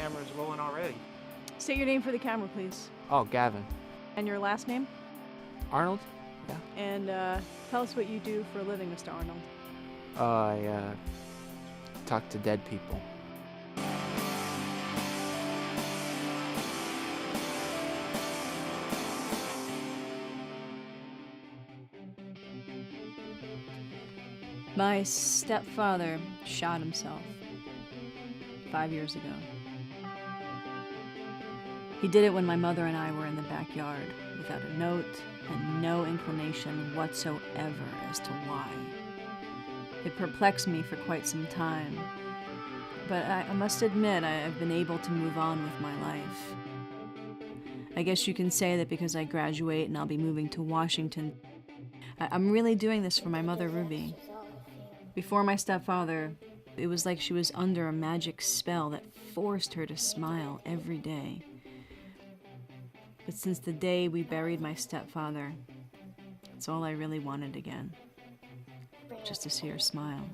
camera's rolling already. State your name for the camera, please. Oh, Gavin. And your last name? Arnold? Yeah. And tell us what you do for a living, Mr. Arnold. I talk to dead people. My stepfather shot himself 5 years ago. He did it when my mother and I were in the backyard, without a note and no inclination whatsoever as to why. It perplexed me for quite some time, but I must admit I've been able to move on with my life. I guess you can say that because I graduate and I'll be moving to Washington, I'm really doing this for my mother, Ruby. Before my stepfather, it was like she was under a magic spell that forced her to smile every day. But since the day we buried my stepfather, it's all I really wanted again. Just to see her smile.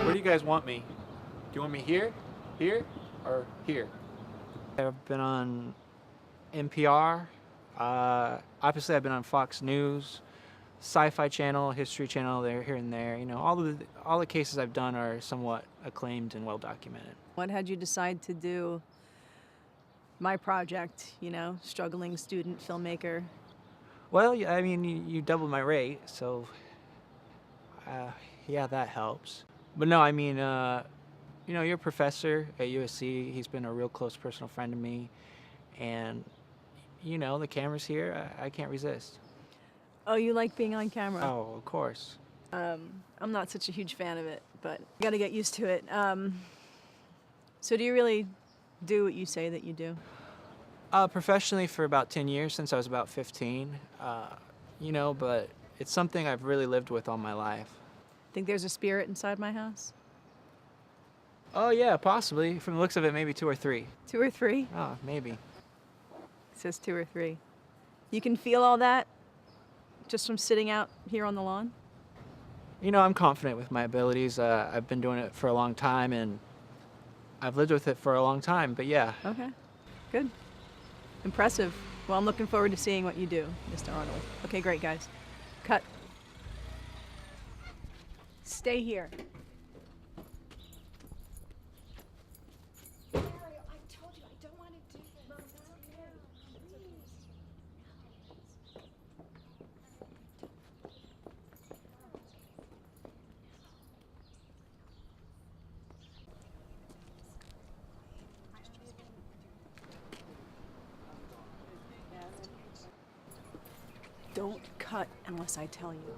Where do you guys want me? Do you want me here, or here? I've been on NPR. Obviously, I've been on Fox News, Sci-Fi Channel, History Channel, there, here and there. You know, all the cases I've done are somewhat acclaimed and well documented. What had you decide to do my project, you know, struggling student filmmaker? Well, I mean, you doubled my rate, so yeah, that helps. But no, I mean, you know, you're a professor at USC. He's been a real close personal friend to me. And, you know, the camera's here. I can't resist. Oh, you like being on camera? Oh, of course. I'm not such a huge fan of it, but you gotta get used to it. So do you really do what you say that you do? Professionally for about 10 years, since I was about 15. You know, but it's something I've really lived with all my life. Think there's a spirit inside my house? Oh, yeah, possibly. From the looks of it, maybe 2 or 3. 2 or 3? Oh, maybe. It says 2 or 3. You can feel all that just from sitting out here on the lawn? You know, I'm confident with my abilities. I've been doing it for a long time, and I've lived with it for a long time, but yeah. Okay, good. Impressive. Well, I'm looking forward to seeing what you do, Mr. Arnold. Okay, great, guys. Cut. Stay here. I told you I don't want to do this. Don't cut unless I tell you.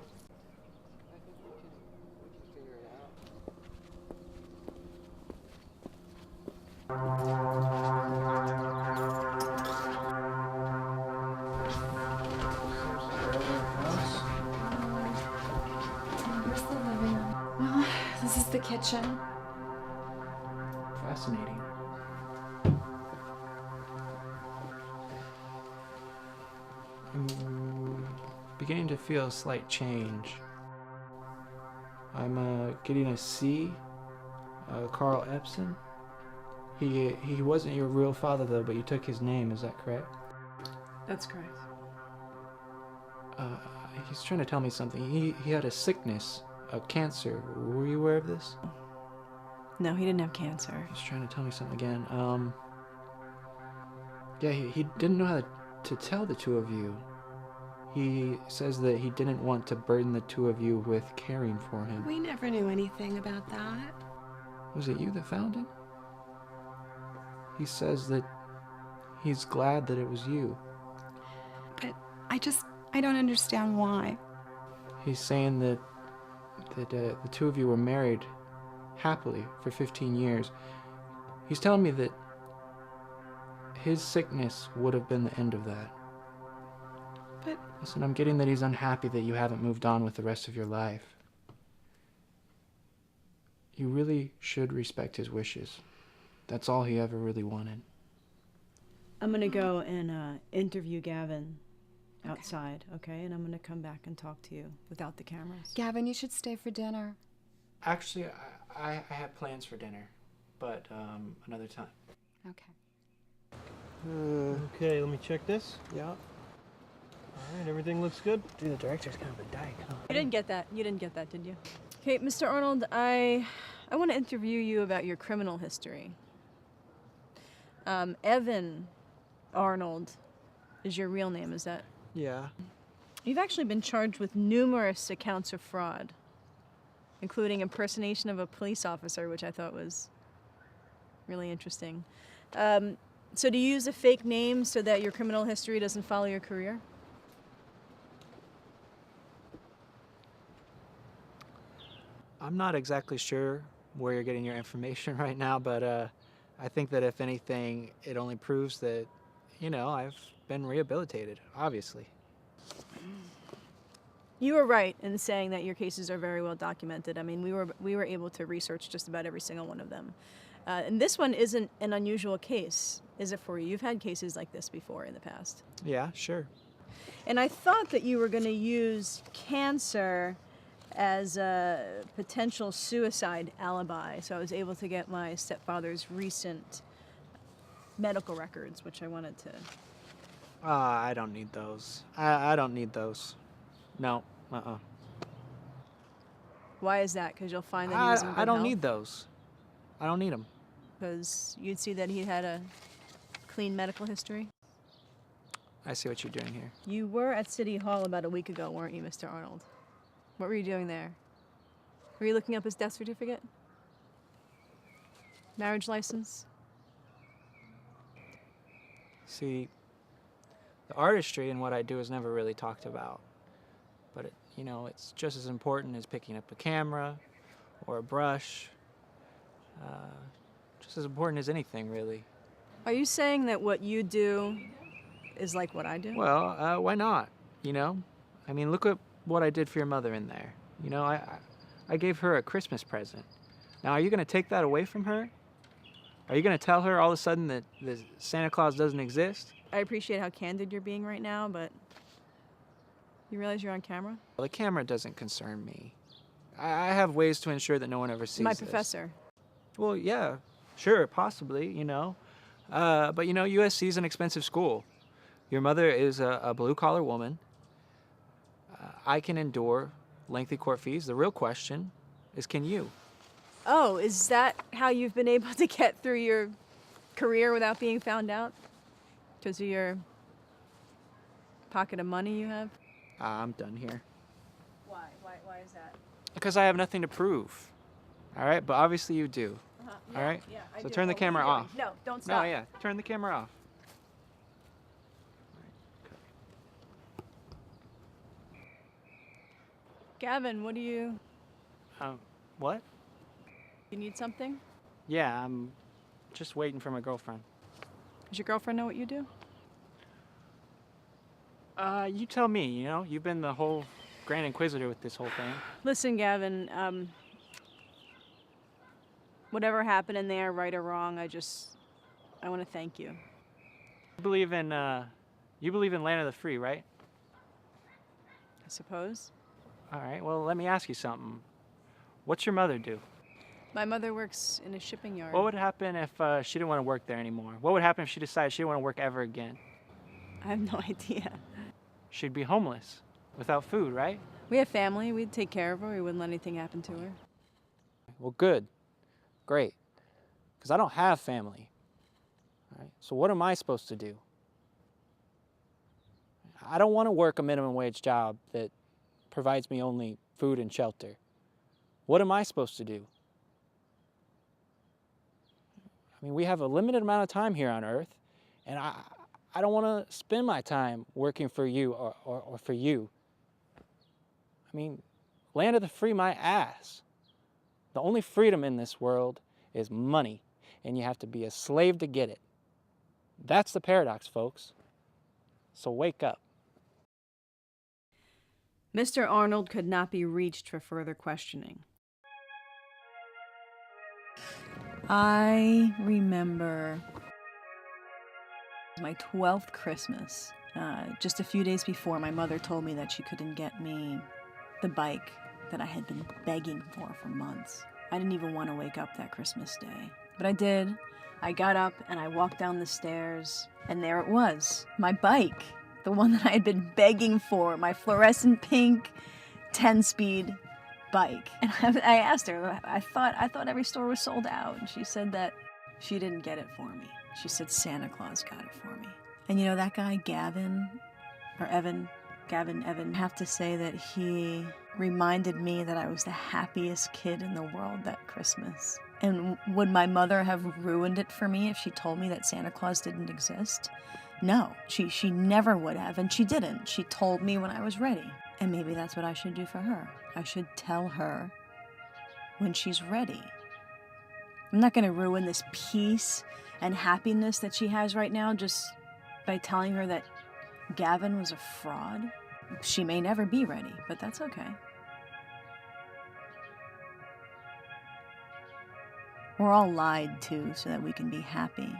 Where's the living room? Well, this is the kitchen. Fascinating. I'm beginning to feel a slight change. I'm getting a C. Carl Epson. He wasn't your real father though, but you took his name. Is that correct? That's correct. He's trying to tell me something. He had a sickness, a cancer. Were you aware of this? No, he didn't have cancer. He's trying to tell me something again. Yeah, he didn't know how to tell the two of you. He says that he didn't want to burden the two of you with caring for him. We never knew anything about that. Was it you that found him? He says that he's glad that it was you. But I don't understand why. He's saying that the two of you were married happily for 15 years. He's telling me that his sickness would have been the end of that. But Listen, I'm getting that he's unhappy that you haven't moved on with the rest of your life. You really should respect his wishes. That's all he ever really wanted. I'm gonna go and interview Gavin outside, okay? And I'm gonna come back and talk to you without the cameras. Gavin, you should stay for dinner. Actually, I have plans for dinner, but another time. Okay. Okay, let me check this. Yeah. All right, everything looks good. Dude, the director's kind of a dyke, huh? You didn't get that. You didn't get that, did you? Okay, Mr. Arnold, I want to interview you about your criminal history. Evan Arnold is your real name, is that? Yeah. You've actually been charged with numerous accounts of fraud, including impersonation of a police officer, which I thought was really interesting. So do you use a fake name so that your criminal history doesn't follow your career? I'm not exactly sure where you're getting your information right now, but I think that if anything, it only proves that, I've been rehabilitated, obviously. You were right in saying that your cases are very well documented. I mean, we were able to research just about every single one of them. And this one isn't an unusual case, is it for you? You've had cases like this before in the past. Yeah, sure. And I thought that you were going to use cancer as a potential suicide alibi, so I was able to get my stepfather's recent medical records, which I wanted to... I don't need those. I don't need those. No, Why is that? Because you'll find that he was in good I don't health? need those. I don't need them. Because you'd see that he had a clean medical history? I see what you're doing here. You were at City Hall about a week ago, weren't you, Mr. Arnold? What were you doing there? Were you looking up his death certificate? Marriage license? See, the artistry in what I do is never really talked about. But, it's just as important as picking up a camera or a brush. Just as important as anything, really. Are you saying that what you do is like what I do? Well, why not? I mean, look at what I did for your mother in there. I gave her a Christmas present. Now, are you going to take that away from her? Are you going to tell her all of a sudden that Santa Claus doesn't exist? I appreciate how candid you're being right now, but you realize you're on camera? Well, the camera doesn't concern me. I have ways to ensure that no one ever sees My this. professor. Well, yeah, sure, possibly, But, USC is an expensive school. Your mother is a blue-collar woman. I can endure lengthy court fees. The real question is, can you? Oh, is that how you've been able to get through your career without being found out? Because of your pocket of money you have? I'm done here. Why? Why is that? Because I have nothing to prove. All right? But obviously you do. Yeah, All right? Yeah, I So do. turn the What were you camera doing? off. No, don't stop. No, yeah. Turn the camera off. Gavin, what do you... What? You need something? Yeah, I'm just waiting for my girlfriend. Does your girlfriend know what you do? You tell me, you've been the whole Grand Inquisitor with this whole thing. Listen, Gavin, whatever happened in there, right or wrong, I want to thank you. You believe in Land of the Free, right? I suppose. All right, well, let me ask you something. What's your mother do? My mother works in a shipping yard. What would happen if she didn't want to work there anymore? What would happen if she decided she didn't want to work ever again? I have no idea. She'd be homeless, without food, right? We have family. We'd take care of her. We wouldn't let anything happen to her. Well, good. Great. Because I don't have family. All right? So what am I supposed to do? I don't want to work a minimum wage job that provides me only food and shelter. What am I supposed to do? I mean, we have a limited amount of time here on Earth, and I don't want to spend my time working for you or for you. I mean, Land of the Free, my ass. The only freedom in this world is money, and you have to be a slave to get it. That's the paradox, folks. So wake up. Mr. Arnold could not be reached for further questioning. I remember my 12th Christmas. Just a few days before, my mother told me that she couldn't get me the bike that I had been begging for months. I didn't even want to wake up that Christmas day. But I did. I got up and I walked down the stairs, and there it was, my bike. The one that I had been begging for, my fluorescent pink 10-speed bike. And I asked her, I thought every store was sold out. And she said that she didn't get it for me. She said Santa Claus got it for me. And you know, that guy, Gavin, I have to say that he reminded me that I was the happiest kid in the world that Christmas. And would my mother have ruined it for me if she told me that Santa Claus didn't exist? No, she never would have, and she didn't. She told me when I was ready. And maybe that's what I should do for her. I should tell her when she's ready. I'm not going to ruin this peace and happiness that she has right now just by telling her that Gavin was a fraud. She may never be ready, but that's okay. We're all lied to so that we can be happy.